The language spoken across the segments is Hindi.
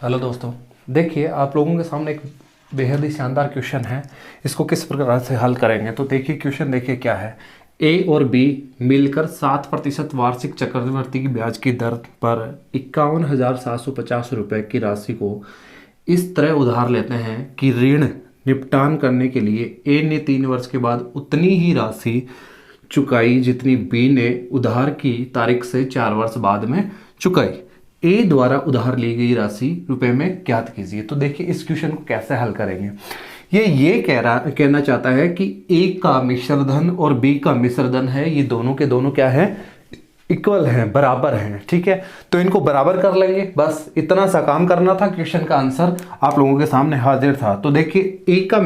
हेलो दोस्तों, देखिए आप लोगों के सामने एक बेहद ही शानदार क्वेश्चन है। इसको किस प्रकार से हल करेंगे तो देखिए क्वेश्चन देखिए क्या है। ए और बी मिलकर 7% वार्षिक चक्रवृद्धि की ब्याज की दर पर 51,750 रुपये की राशि को इस तरह उधार लेते हैं कि ऋण निपटान करने के लिए ए ने 3 वर्ष के बाद उतनी ही राशि चुकाई जितनी बी ने उधार की तारीख से 4 वर्ष बाद में चुकाई। ए द्वारा उधार ली गई राशि रुपए में ज्ञात कीजिए। तो देखिए इस क्वेश्चन को कैसे हल करेंगे। ये कहना चाहता है कि ए का मिश्र धन और बी का मिश्र धन है, ये दोनों के दोनों क्या है, इक्वल हैं, बराबर हैं। ठीक है, तो इनको बराबर कर लेंगे, बस इतना सा काम करना था। क्वेश्चन का आंसर आप लोगों के सामने हाजिर था। तो देखिए ए का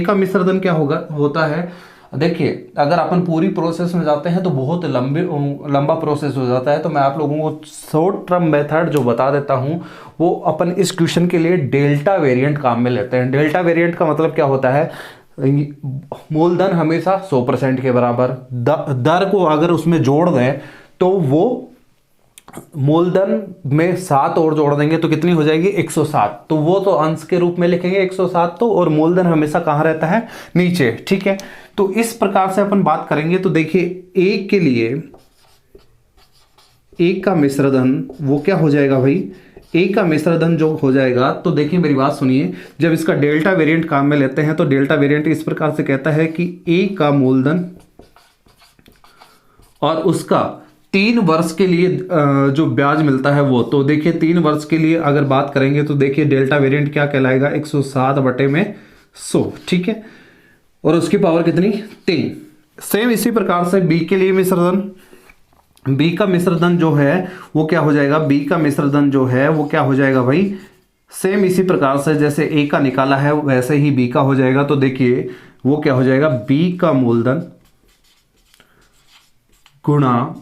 मिश्र धन क्या होता है। देखिए अगर अपन पूरी प्रोसेस में जाते हैं तो बहुत लंबा प्रोसेस हो जाता है। तो मैं आप लोगों को शॉर्ट टर्म मेथड जो बता देता हूं, वो अपन इस क्वेश्चन के लिए डेल्टा वेरिएंट काम में लेते हैं। डेल्टा वेरिएंट का मतलब क्या होता है, मूलधन हमेशा 100% के बराबर, दर को अगर उसमें जोड़ दें तो वो मूलधन में 7 और जोड़ देंगे तो कितनी हो जाएगी, 107। तो वो तो अंश के रूप में लिखेंगे 107, तो और मूलधन हमेशा कहां रहता है, नीचे। ठीक है, तो इस प्रकार से अपन बात करेंगे। तो देखिए ए के लिए ए का मिश्र धन वो क्या हो जाएगा भाई, ए का मिश्र धन जो हो जाएगा, तो देखिए मेरी बात सुनिए, जब इसका डेल्टा वेरिएंट काम में लेते हैं तो डेल्टा वेरिएंट इस प्रकार से कहता है कि ए का मूलधन और उसका 3 वर्ष के लिए जो ब्याज मिलता है वो। तो देखिए 3 वर्ष के लिए अगर बात करेंगे तो देखिए डेल्टा वेरिएंट क्या कहलाएगा, 107/100। ठीक है, और उसकी पावर कितनी, 3। सेम इसी प्रकार से बी के लिए मिश्रधन, बी का मिश्रधन जो है वो क्या हो जाएगा, बी का मिश्रधन जो है वो क्या हो जाएगा भाई, सेम इसी प्रकार से जैसे ए का निकाला है वैसे ही बी का हो जाएगा। तो देखिए वो क्या हो जाएगा, बी का मूलधन गुणा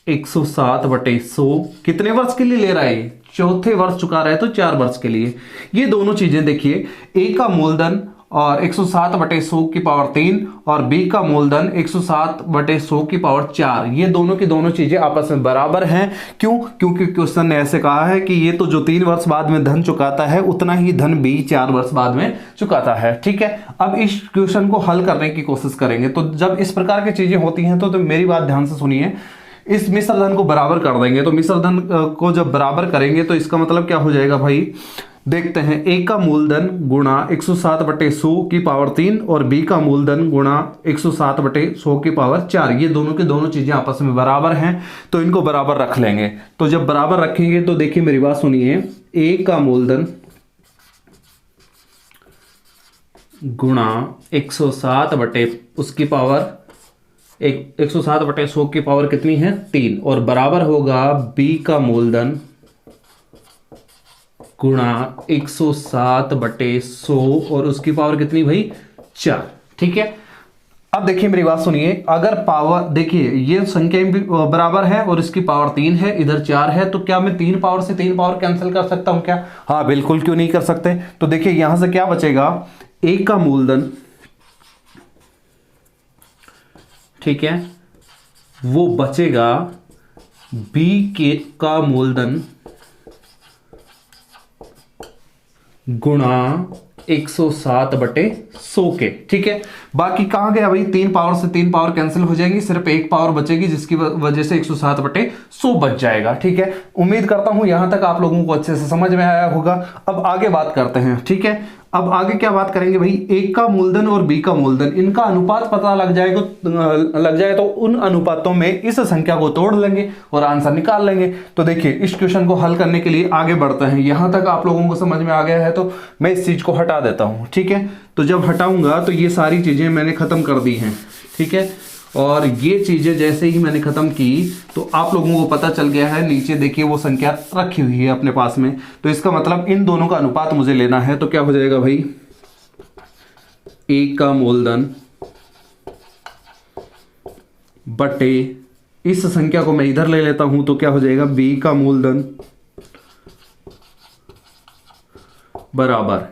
107/100। कितने वर्ष के लिए ले रहा है, चौथे वर्ष चुका रहा है तो 4 वर्ष के लिए। ये दोनों चीजें देखिए, ए का मूलधन और 107/100 की पावर 3 और बी का मूलधन 107/100 की पावर 4, ये दोनों की दोनों चीजें आपस में बराबर हैं। क्यों, क्योंकि क्वेश्चन ने ऐसे कहा है कि ये तो जो 3 वर्ष बाद में धन चुकाता है उतना ही धन बी 4 वर्ष बाद में चुकाता है। ठीक है, अब इस क्वेश्चन को हल करने की कोशिश करेंगे। तो जब इस प्रकार की चीजें होती हैं तो मेरी बात ध्यान से सुनिए, इस मिश्र धन को बराबर कर देंगे। तो मिश्र धन को जब बराबर करेंगे तो इसका मतलब क्या हो जाएगा भाई, देखते हैं। ए का मूलधन गुणा 107/100 की पावर 3 और बी का मूलधन गुणा 107/100 की पावर 4, ये दोनों की दोनों चीजें आपस में बराबर हैं, तो इनको बराबर रख लेंगे। तो जब बराबर रखेंगे तो देखिए मेरी बात सुनिए, ए का मूलधन गुणा 107 उसकी पावर 107/100 की पावर कितनी है, 3, और बराबर होगा बी का मूलधन गुणा 107/100 और उसकी पावर कितनी भाई, 4। ठीक है, अब देखिए मेरी बात सुनिए, अगर पावर देखिए ये संख्या भी बराबर है और इसकी पावर 3 है, इधर 4 है, तो क्या मैं 3 पावर से 3 पावर कैंसिल कर सकता हूं क्या, हाँ बिल्कुल, क्यों नहीं कर सकते। तो देखिए यहां से क्या बचेगा, ए का मूलधन, ठीक है, वो बचेगा बी का मूलधन गुणा 107/100 के। ठीक है, बाकी कहां गया भाई, 3 पावर से 3 पावर कैंसिल हो जाएंगी, सिर्फ 1 पावर बचेगी जिसकी वजह से 107/100 बच जाएगा। ठीक है, उम्मीद करता हूं यहां तक आप लोगों को अच्छे से समझ में आया होगा। अब आगे बात करते हैं। ठीक है, अब आगे क्या बात करेंगे भाई, ए का मूलधन और बी का मूलधन, इनका अनुपात पता लग जाए तो उन अनुपातों में इस संख्या को तोड़ लेंगे और आंसर निकाल लेंगे। तो देखिए इस क्वेश्चन को हल करने के लिए आगे बढ़ते हैं। यहां तक आप लोगों को समझ में आ गया है तो मैं इस चीज को हटा देता हूं। ठीक है, तो जब हटाऊंगा तो ये सारी चीजें मैंने खत्म कर दी हैं। ठीक है, और ये चीजें जैसे ही मैंने खत्म की तो आप लोगों को पता चल गया है, नीचे देखिए वो संख्या रखी हुई है अपने पास में। तो इसका मतलब इन दोनों का अनुपात मुझे लेना है। तो क्या हो जाएगा भाई, ए का मूलधन बटे, इस संख्या को मैं इधर ले लेता हूं तो क्या हो जाएगा, बी का मूलधन बराबर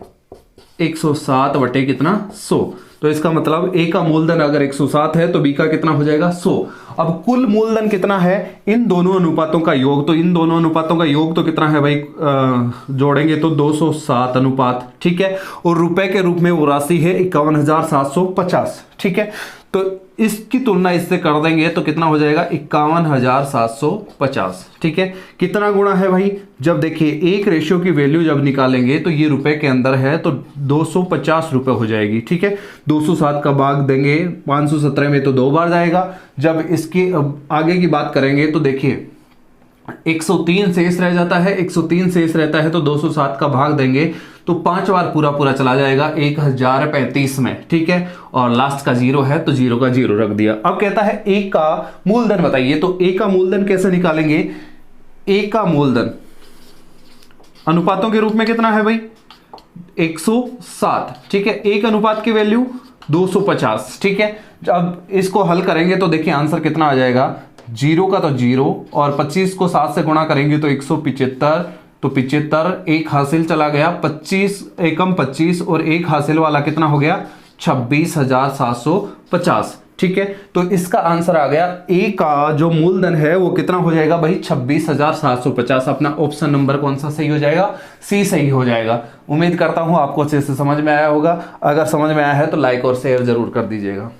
107 बटे कितना, 100। तो इसका मतलब ए का मूलधन अगर 107 है तो बी का कितना हो जाएगा, 100। अब कुल मूलधन कितना है, इन दोनों अनुपातों का योग, तो इन दोनों अनुपातों का योग तो कितना है भाई, जोड़ेंगे तो 207 अनुपात, ठीक है। और रुपए के रूप में वो राशि है 51,750, ठीक है। तो इसकी तुलना इससे कर देंगे तो कितना हो जाएगा, 51,750, ठीक है। कितना गुणा है भाई, जब देखिए एक रेशियो की वैल्यू जब निकालेंगे तो ये रुपए के अंदर है तो 250 रुपए हो जाएगी, ठीक है। 207 का भाग देंगे 517 में तो 2 बार जाएगा। जब इसकी आगे की बात करेंगे तो देखिए 103 शेष रह जाता है, 103 शेष रहता है तो 207 का भाग देंगे तो 5 बार पूरा पूरा चला जाएगा 1035 में, ठीक है। और लास्ट का 0 है तो 0 का 0 रख दिया। अब कहता है ए का मूलधन बताइए, तो ए का मूलधन कैसे निकालेंगे, ए का मूलधन अनुपातों के रूप में कितना है भाई, 107, ठीक है। एक अनुपात की वैल्यू 250, ठीक है। अब इसको हल करेंगे तो देखिए आंसर कितना आ जाएगा, 0 का तो 0 और 25 को 7 से गुणा करेंगे तो 175, तो 75, एक हासिल चला गया, 25 एकम 25 और एक हासिल वाला कितना हो गया, 26,750, ठीक है। तो इसका आंसर आ गया, ए का जो मूलधन है वो कितना हो जाएगा भाई, 26,750। अपना ऑप्शन नंबर कौन सा सही हो जाएगा, सी सही हो जाएगा। उम्मीद करता हूं आपको अच्छे से समझ में आया होगा। अगर समझ में आया है तो लाइक और शेयर जरूर कर दीजिएगा।